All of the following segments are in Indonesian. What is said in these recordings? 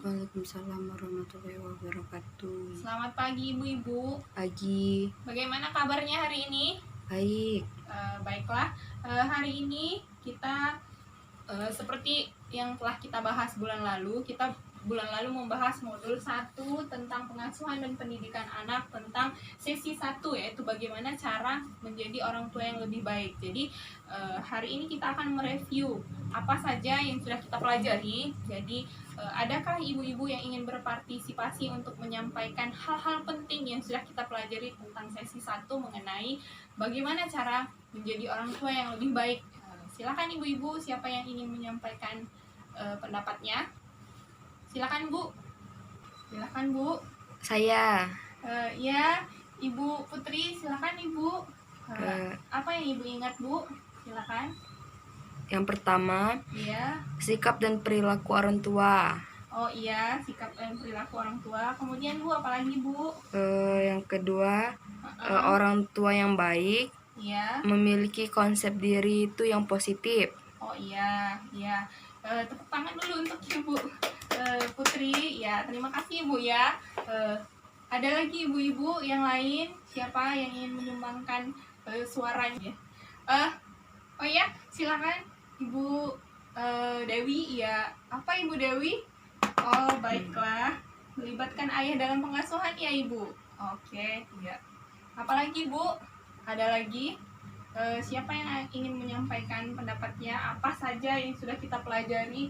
Waalaikumsalam warahmatullahi wabarakatuh. Selamat pagi ibu-ibu. Pagi. Bagaimana kabarnya hari ini? Baik. Baiklah, hari ini kita seperti yang telah kita bahas bulan lalu, kita bulan lalu membahas modul 1 tentang pengasuhan dan pendidikan anak, tentang sesi 1 yaitu bagaimana cara menjadi orang tua yang lebih baik. Jadi hari ini kita akan mereview apa saja yang sudah kita pelajari. Jadi adakah ibu-ibu yang ingin berpartisipasi untuk menyampaikan hal-hal penting yang sudah kita pelajari tentang sesi 1 mengenai bagaimana cara menjadi orang tua yang lebih baik? Silakan ibu-ibu, siapa yang ingin menyampaikan pendapatnya? Silakan Bu. Silakan Bu. Saya. Ya, Ibu Putri, silakan Ibu. Apa yang Ibu ingat Bu? Silakan. Yang pertama, Iya. sikap dan perilaku orang tua. Oh iya, sikap dan perilaku orang tua. Kemudian Bu, apalagi Bu? Yang kedua, orang tua yang baik. Iya. Memiliki konsep diri itu yang positif. Oh iya, iya. Tepuk tangan dulu untuk Ibu Putri. Ya, terima kasih Ibu ya. Ada lagi ibu-ibu yang lain? Siapa yang ingin menyumbangkan suaranya? Oh ya, silakan Ibu Dewi. Ya, apa Ibu Dewi? Oh baiklah, melibatkan ayah dalam pengasuhan ya Ibu. Oke, ya. Apalagi Bu? Ada lagi? Siapa yang ingin menyampaikan pendapatnya? Apa saja yang sudah kita pelajari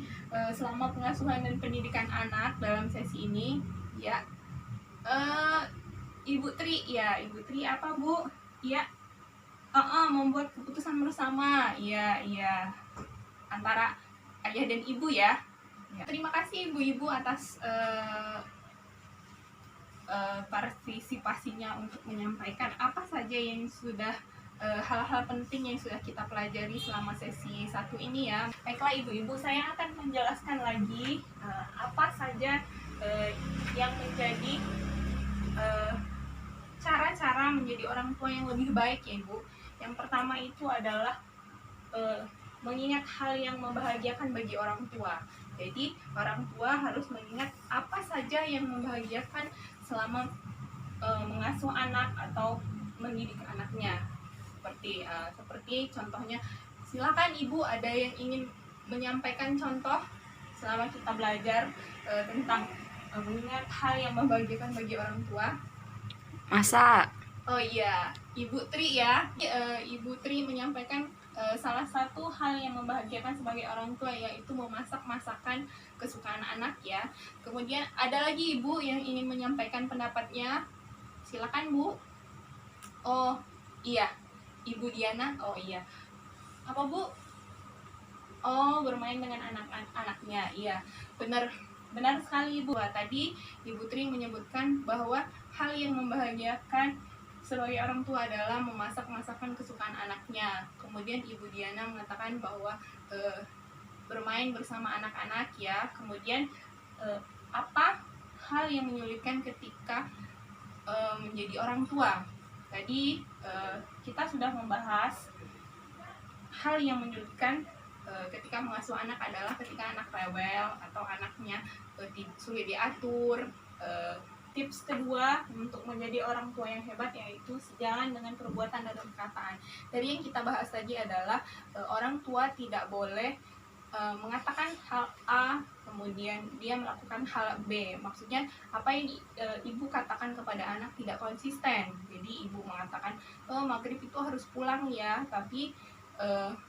selama pengasuhan dan pendidikan anak dalam sesi ini? Ya, Ibu Tri, ya Ibu Tri apa Bu? Ya, membuat keputusan bersama. Iya, iya, antara ayah dan ibu ya. Terima kasih ibu-ibu atas partisipasinya untuk menyampaikan apa saja yang sudah hal-hal penting yang sudah kita pelajari selama sesi 1 ini ya. Baiklah ibu-ibu, saya akan menjelaskan lagi apa saja yang menjadi cara-cara menjadi orang tua yang lebih baik ya Ibu. Yang pertama itu adalah mengingat hal yang membahagiakan bagi orang tua. Jadi orang tua harus mengingat apa saja yang membahagiakan selama mengasuh anak atau mendidik anaknya. Seperti contohnya, silakan Ibu, ada yang ingin menyampaikan contoh selama kita belajar tentang mengingat hal yang membahagiakan bagi orang tua. Masak. Oh iya, Ibu Tri ya. Ibu Tri menyampaikan salah satu hal yang membahagiakan sebagai orang tua yaitu memasak masakan kesukaan anak ya. Kemudian ada lagi Ibu yang ingin menyampaikan pendapatnya. Silakan Bu. Oh iya, Ibu Diana. Oh iya. Apa Bu? Oh, bermain dengan anak-anaknya. Iya, benar sekali Ibu. Tadi Ibu Tri menyebutkan bahwa hal yang membahagiakan sebagai orang tua adalah memasak masakan kesukaan anaknya. Kemudian Ibu Diana mengatakan bahwa bermain bersama anak-anak ya. Kemudian apa hal yang menyulitkan ketika menjadi orang tua? Tadi kita sudah membahas hal yang menyulitkan ketika mengasuh anak adalah ketika anak rewel atau anaknya sulit diatur. Tips kedua untuk menjadi orang tua yang hebat yaitu sejalan dengan perbuatan dan perkataan. Dari yang kita bahas tadi adalah orang tua tidak boleh mengatakan hal A kemudian dia melakukan hal B. Maksudnya apa yang ibu katakan kepada anak tidak konsisten. Jadi ibu mengatakan maghrib itu harus pulang ya, tapi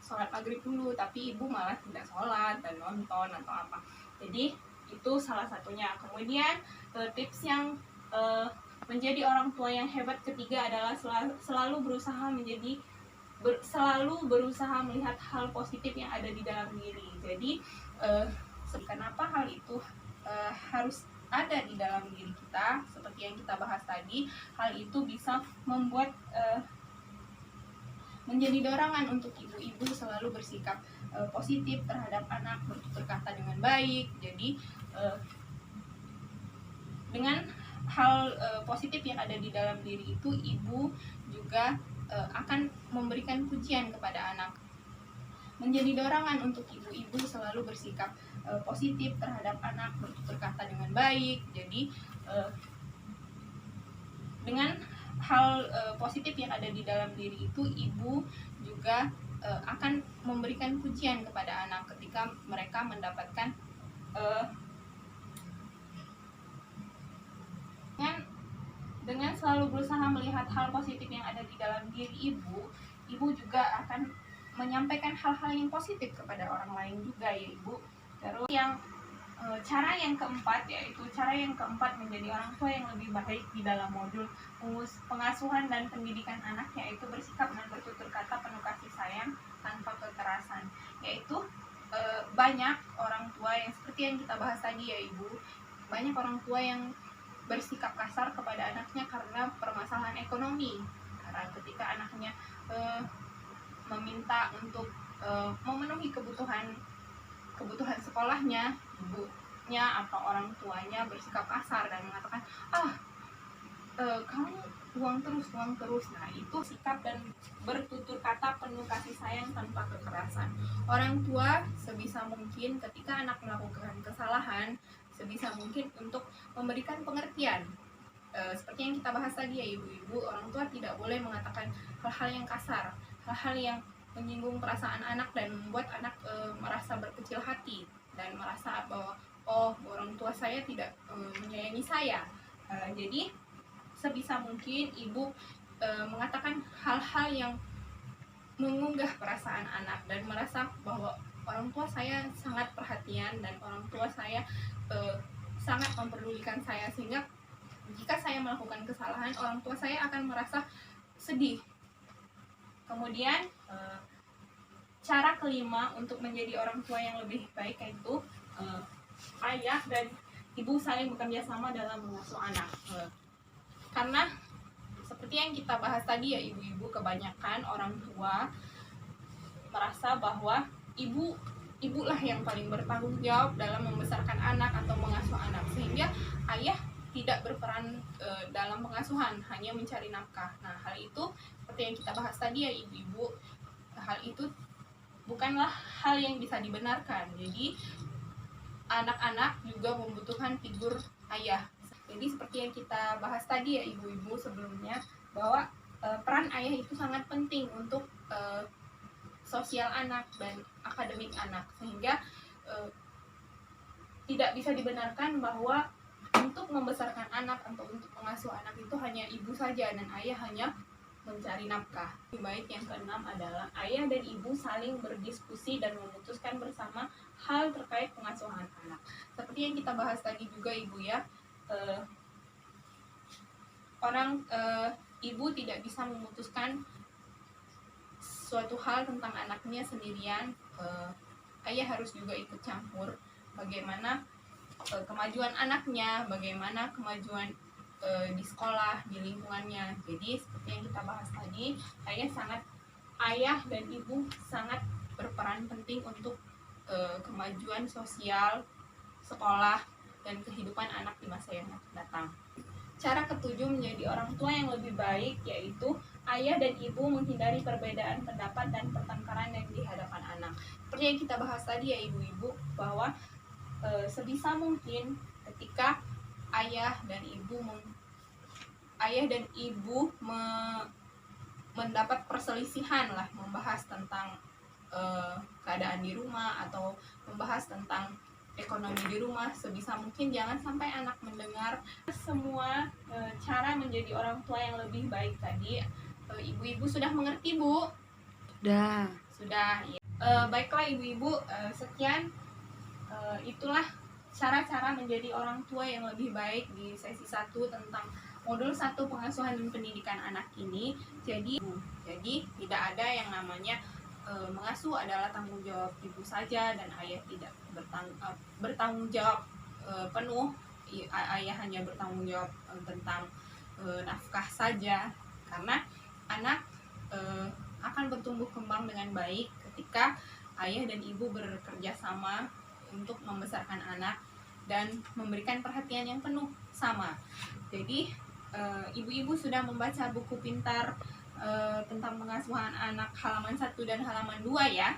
sholat maghrib dulu, tapi ibu malah tidak sholat dan nonton atau apa. Jadi itu salah satunya. Kemudian tips yang menjadi orang tua yang hebat ketiga adalah selalu berusaha melihat hal positif yang ada di dalam diri. Jadi kenapa hal itu harus ada di dalam diri kita, seperti yang kita bahas tadi, hal itu bisa membuat menjadi dorongan untuk ibu-ibu selalu bersikap positif terhadap anak, bertutur kata dengan baik. Jadi dengan hal positif yang ada di dalam diri itu, ibu juga akan memberikan pujian kepada anak, menjadi dorongan untuk ibu-ibu selalu bersikap positif terhadap anak, bertutur kata dengan baik. Jadi dengan hal positif yang ada di dalam diri itu, ibu juga akan memberikan pujian kepada anak ketika mereka mendapatkan dengan selalu berusaha melihat hal positif yang ada di dalam diri ibu, ibu juga akan menyampaikan hal-hal yang positif kepada orang lain juga ya ibu. Terus cara yang keempat yaitu cara yang keempat menjadi orang tua yang lebih baik di dalam modul pengasuhan dan pendidikan anak, yaitu bersikap dan bertutur kata penuh kasih sayang tanpa kekerasan. Yaitu banyak orang tua yang seperti yang kita bahas tadi ya ibu, banyak orang tua yang bersikap kasar kepada anaknya karena permasalahan ekonomi. Karena ketika anaknya meminta untuk memenuhi kebutuhan sekolahnya, ibunya atau orang tuanya bersikap kasar dan mengatakan, kamu uang terus. Nah, itu sikap dan bertutur kata penuh kasih sayang tanpa kekerasan. Orang tua sebisa mungkin ketika anak melakukan kesalahan, sebisa mungkin untuk memberikan pengertian. Seperti yang kita bahas tadi ya ibu-ibu, orang tua tidak boleh mengatakan hal-hal yang kasar, hal-hal yang menyinggung perasaan anak dan membuat anak merasa berkecil hati dan merasa bahwa orang tua saya tidak menyayangi saya. Jadi sebisa mungkin ibu mengatakan hal-hal yang mengunggah perasaan anak dan merasa bahwa orang tua saya sangat perhatian dan orang tua saya sangat memperdulikan saya, sehingga jika saya melakukan kesalahan, orang tua saya akan merasa sedih. Kemudian cara kelima untuk menjadi orang tua yang lebih baik yaitu ayah dan ibu saling bekerja sama dalam mengasuh anak. Karena seperti yang kita bahas tadi ya ibu-ibu, kebanyakan orang tua merasa bahwa ibulah yang paling bertanggung jawab dalam membesarkan anak atau mengasuh anak, sehingga ayah tidak berperan dalam pengasuhan, hanya mencari nafkah. Nah, hal itu seperti yang kita bahas tadi ya ibu-ibu, hal itu bukanlah hal yang bisa dibenarkan. Jadi anak-anak juga membutuhkan figur ayah. Jadi seperti yang kita bahas tadi ya ibu-ibu sebelumnya, bahwa peran ayah itu sangat penting untuk sosial anak dan akademik anak, sehingga tidak bisa dibenarkan bahwa untuk membesarkan anak atau untuk mengasuh anak itu hanya ibu saja dan ayah hanya mencari nafkah. Baik, yang keenam adalah ayah dan ibu saling berdiskusi dan memutuskan bersama hal terkait pengasuhan anak. Seperti yang kita bahas tadi juga ibu ya, ibu tidak bisa memutuskan suatu hal tentang anaknya sendirian. Ayah harus juga ikut campur bagaimana kemajuan anaknya, bagaimana kemajuan di sekolah, di lingkungannya. Jadi seperti yang kita bahas tadi, ayah dan ibu sangat berperan penting untuk kemajuan sosial, sekolah, dan kehidupan anak di masa yang akan datang. Cara ketujuh menjadi orang tua yang lebih baik yaitu ayah dan ibu menghindari perbedaan pendapat dan pertengkaran yang di hadapan anak. Seperti yang kita bahas tadi ya ibu-ibu, bahwa sebisa mungkin ketika ayah dan ibu mendapat perselisihan lah, membahas tentang keadaan di rumah atau membahas tentang ekonomi di rumah, sebisa mungkin jangan sampai anak mendengar. Semua cara menjadi orang tua yang lebih baik tadi ibu-ibu sudah mengerti bu? Sudah ya. Baiklah ibu-ibu, sekian itulah cara-cara menjadi orang tua yang lebih baik di sesi 1 tentang modul 1 pengasuhan dan pendidikan anak ini. Jadi tidak ada yang namanya mengasuh adalah tanggung jawab ibu saja dan ayah tidak bertanggung jawab penuh. Ayah hanya bertanggung jawab tentang nafkah saja, karena anak akan bertumbuh kembang dengan baik ketika ayah dan ibu bekerja sama untuk membesarkan anak dan memberikan perhatian yang penuh sama. Jadi ibu-ibu sudah membaca buku pintar tentang pengasuhan anak halaman 1 dan halaman 2 ya.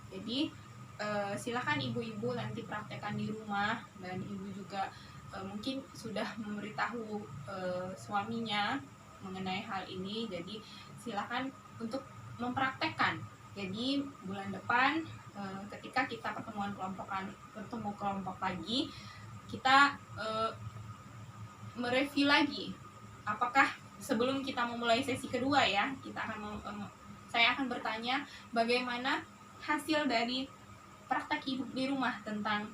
Jadi silakan ibu-ibu nanti praktekkan di rumah, dan ibu juga mungkin sudah memberitahu suaminya mengenai hal ini, jadi silakan untuk mempraktekkan. Jadi bulan depan ketika kita bertemu kelompok lagi, kita mereview lagi apakah sebelum kita memulai sesi kedua ya, saya akan bertanya bagaimana hasil dari praktek ibu di rumah tentang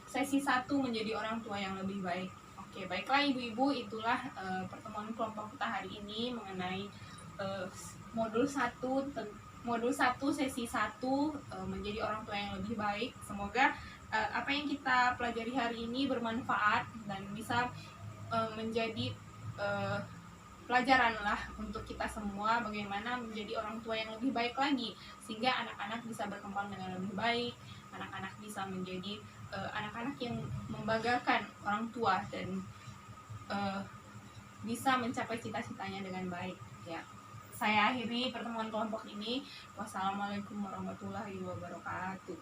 sesi 1 menjadi orang tua yang lebih baik. Oke, baiklah ibu-ibu, itulah pertemuan kelompok kita hari ini mengenai modul 1 sesi 1 menjadi orang tua yang lebih baik. Semoga apa yang kita pelajari hari ini bermanfaat dan bisa menjadi pelajaran lah untuk kita semua bagaimana menjadi orang tua yang lebih baik lagi, sehingga anak-anak bisa berkembang dengan lebih baik, anak-anak bisa menjadi anak-anak yang membanggakan orang tua dan bisa mencapai cita-citanya dengan baik ya. Saya akhiri pertemuan kelompok ini. Wassalamualaikum warahmatullahi wabarakatuh.